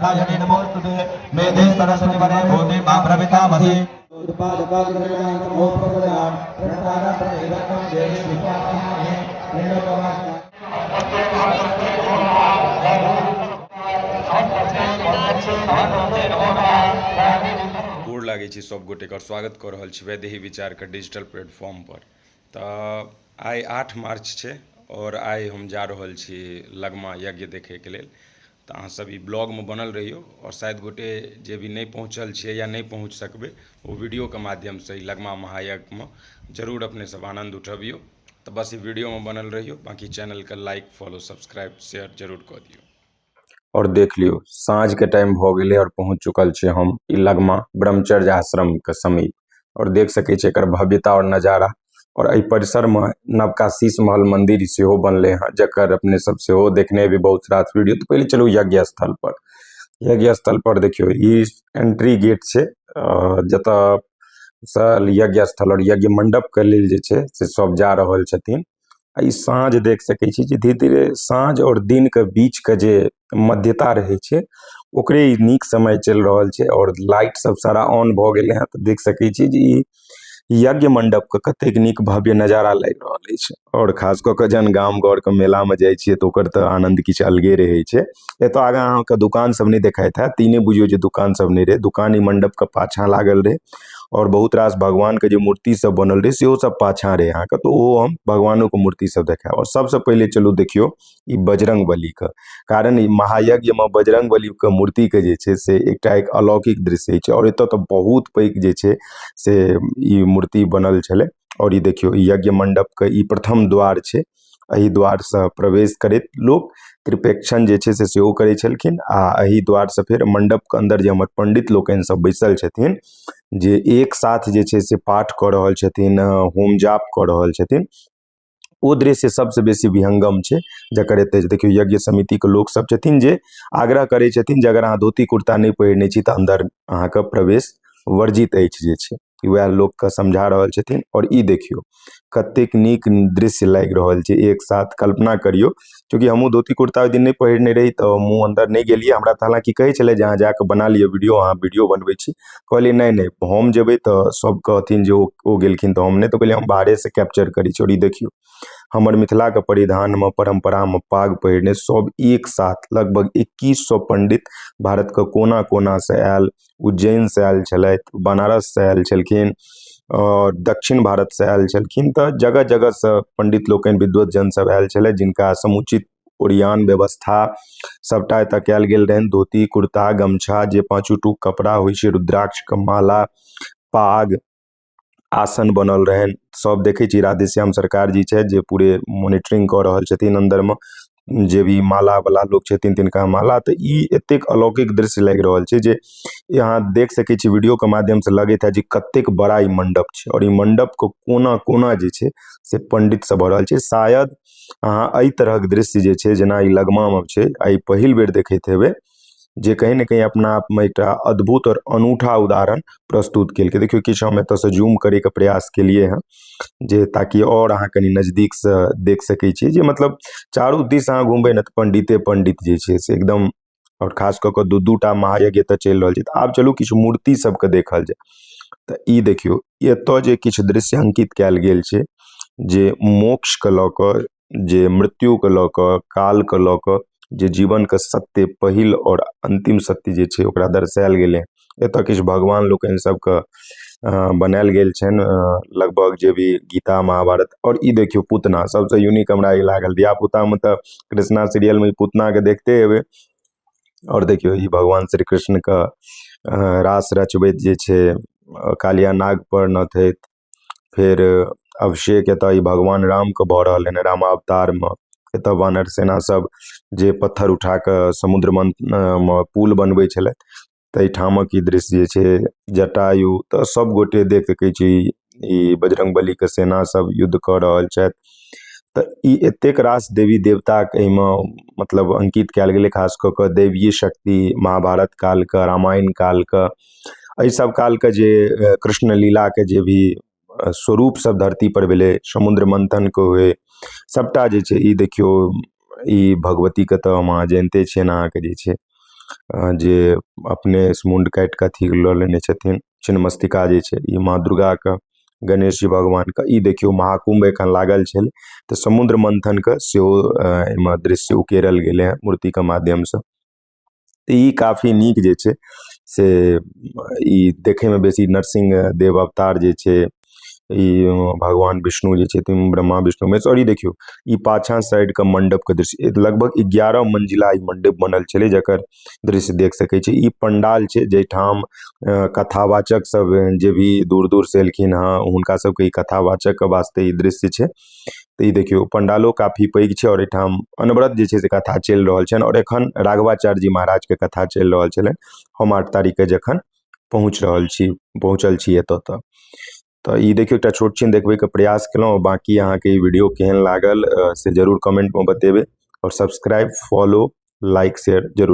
नारायणे नमोस्तुते मेधे सरस्वती वरे भूते मा प्रवितामसि गोड़ लागे छी सब गोटे कर स्वागत कर रहल छी वैदेही विचार के डिजिटल प्लेटफॉर्म पर। तो आइ 8 मार्च छे और आइ हम जा रहल छी लगमा यज्ञ देखे के लेल। तो अहाँ सब ई ब्लॉग में बनल रहियो और शायद गोटे जे भी नहीं पहुँचल छे या नहीं पहुँच सकबे वो वीडियो के माध्यम से ई लगमा महायज्ञ में जरूर अपने सब आनंद उठबियो। तो बस ई वीडियो में बनल रहियो, बाकी चैनल के लाइक फॉलो सब्सक्राइब शेयर जरूर कर दियो। और देख लियो साँझ के टाइम भ गेले और पहुंच चुकल छे हम ई लगमा ब्रह्मचर्य आश्रम के समीप। और देख सके छे एकर भव्यता और नजारा। और एहि परिसर में नवका शीश महल मंदिर सेहो बनले हैं, जकर अपने सब सेहो देखने भी बहुत रात वीडियो। तो पहले चलू यज्ञ स्थल पर। यज्ञ स्थल पर देखियो ई एंट्री गेट छे जता सल यज्ञ स्थल और यज्ञ मंडप के लेल जे छे से सब जा रहल छथिन। ई साँझ देख सके छी जे धीरे धीरे साँझ और दिन के बीच के जे मध्यता रहे छे ओकरे ई नीक समय चल रहल छे और लाइट सब सारा ऑन भ गेले हैं। तो देख सके छी जे ई यज्ञ मंडप के कतेक नीक भव्य नजारा लग रहल अछि। और खास क के जन गाम घर के मेला में जाय छिए तो ओकर तो आनंद किछ अलगे रहे छे। एतो आगा अहाँ के दुकान सब नहीं देखाइत है, तीने बुझियो जे दुकान सब नहीं रहे, दुकान ई मंडप के पाछा लागल रहे। और बहुत रास भगवान के जो मूर्ति सब बनल रहे सेहो सब पाछा रहे अहाँ के। तो ओ हम भगवानों के मूर्ति सब देखाब। और सबसे पहले चलू देखियो ई बजरंग बली के, कारण ई महायज्ञ में बजरंग बली के मूर्ति के जे छे से एकटा एक अलौकिक दृश्य छे। और एतो तो बहुत पैघ जे छे से ई मूर्ति बनल छले। और ई देखियो ई यज्ञ मंडप के ई प्रथम द्वार छे। एही द्वार से प्रवेश करैत लोग त्रिपेक्षण जे छे से सेहो करे छलखिन। आ एही द्वार से फिर मंडप के अंदर जे हमर पंडित लोकनि सब बैसल छथिन जे एक साथ जे छे से पाठ कर रहल छथिन, होम जाप कर रहल छथिन, ओ दृश्य सबसे बेसी विहंगम छे। जकर एते देखियो यज्ञ समिति के लोग सब छथिन जे आग्रह करे छथिन जे अगर अहाँ धोती कुर्ता नहीं पहिरने छी त अंदर अहाँ के प्रवेश वर्जित अछि जे छे। वह लोग के समझा रहल छथिन। और ई देखियो कतेक नीक दृश्य लाग रहल छे। एक साथ कल्पना करियो, क्योंकि हमहू धोती कुर्ता ओइ दिन नहीं पहिरने रही तो मुँह अंदर नहीं गेलिए। हमरा त हालांकि कहे छले जहाँ जाके बना लियो वीडियो, अहाँ वीडियो बनबै छी। कहलिए नहीं नहीं हम जेबे तो सब कहथिन जो ओ गेलखिन तो हम नहीं, तो कहलिए हम बाहरे से कैप्चर करी छी। और ई देखियो हमर मिथिला के परिधान में परंपरा में पाग पहिरने सब एक साथ लगभग 2100 पंडित भारत के कोना कोना से आयल, उज्जैन से आयल छलैथ, बनारस से आयल छलखिन और दक्षिण भारत से आयल छलखिन। तो जगह जगह से पंडित लोकनि विद्वत सब आयल छले, जिनका समुचित ओरियान व्यवस्था सबटा एतऽ कयल गेल रहनि। धोती कुर्ता गमछा जे पांचू टूक कपड़ा होइ छै, रुद्राक्ष के माला, पाग, आसन बनल रहन। सब देखे छी राधेश्याम सरकार जी छे जे पूरे मॉनिटरिंग कर रहल छथिन अंदर में, जे भी माला वाला लोग छथिन तिनका माला। तो ई एतेक अलौकिक दृश्य लग रहल छे जे यहाँ देख सके छी वीडियो के माध्यम से लगेत है जे कतेक बड़ा ई मंडप छे। और ई मंडप को कोना कोना जे छे से पंडित सब भरल छे। शायद अहाँ एहि तरह के दृश्य जे छे जेना ई लगमा में छे आई पहिल बेर देखैत हेबे, जे कहीं न कहीं अपना आप में एक अद्भुत और अनूठा उदाहरण प्रस्तुत के। देखियो किछु हम एतऽ से जूम करे के प्रयास के लिए हैं जे ताकि और अहाँ कनी नजदीक से देख सके छी जे मतलब चारू दिस अहाँ घूमबे न तो पंडिते पंडित जे छे से एकदम। और खास कऽ के दू दूटा महायज्ञ एतऽ चलि रहल छै। तो आब चलू किछु मूर्ति सबके देखल जाय। तो ई देखियो एतऽ जे किछु दृश्य अंकित कयल गेल छै जे मोक्ष के लऽ कऽ, जे मृत्यु के लऽ कऽ, काल के लऽ कऽ, जे जीवन के सत्य पहिल और अंतिम सत्य जे छे ओकरा दर्शायल गेले। एतऽ किछु भगवान लोकनि सबके बनायल गेल छन, लगभग जे भी गीता महाभारत। और ई देखियो पूतना, सबसे यूनिक हमरा ई लागल। धिया पुता में तो कृष्णा सीरियल में पूतना के देखते हेबे। और देखियो ई भगवान श्री कृष्ण का रास रचबैत जे छे कालिया नाग पर नथैत। फिर अभिषेक एतऽ ई भगवान राम के भऽ रहल है रामावतार में। एतऽ वानर सेना सब जे पत्थर उठा के समुद्र में पुल बनबै छलै, तै ठामक ई दृश्य जे छे जटायु। तो सब गोटे देख सकै छी ई बजरंग बली के सेना सब युद्ध कर रहल छथि। तो ई एतेक रास देवी देवता के में मतलब अंकित कयल गेलै, खास कऽ के दैवीय शक्ति महाभारत काल का, रामायण काल का, एहि सब काल के जे कृष्ण लीला के जे भी स्वरूप सब धरती पर भेले, समुद्र मंथन को हुए सबटा जे छे। ई देखियो ई भगवती के तो अहाँ जानते छियनि अहाँ के जे छे जे अपने मुंड काटि कऽ अथी लऽ लेने छथिन छिन्नमस्तिका जे छै ई माँ दुर्गाके गणेश जी भगवानके। ई देखियौ महाकुम्भ एखन लागल छलै तऽ समुद्र मंथनके सेहो एहिमे दृश्य उकेरल गेलै हँ मूर्तिके माध्यमसँ। तऽ ई काफी नीक जे छै से ई देखैमे बेसी नरसिंह देव अवतार जे छै ई भगवान विष्णु जे छै ब्रह्मा विष्णु महेश। और ई देखियौ ई पाछाँ साइडके मण्डपके दृश्य लगभग 11 मंजिला ई मण्डप बनल छलै जकर दृश्य देख सकै छी। ई पंडाल छै जाहिठाम कथावाचक सब जे भी दूर दूर से एलखिन हँ हुनका सबके ई कथावाचक वास्ते ई दृश्य छै। तऽ ई देखियौ पंडालो काफी पैघ छै और एहिठाम अनवरत जे छै से कथा चलि रहल छनि। और एखन राघवाचार्य जी महाराजके कथा चलि रहल छलनि। हम 8 तारीखके जखन पहुँचल छी एतऽ तऽ ई देखियौ एकटा छोट छीन देखबैके प्रयास केलहुँ। बाकी अहाँके ई वीडियो केहन लागल से जरूर कमेंटमे बतेबै और सब्सक्राइब फॉलो लाइक शेयर जरूर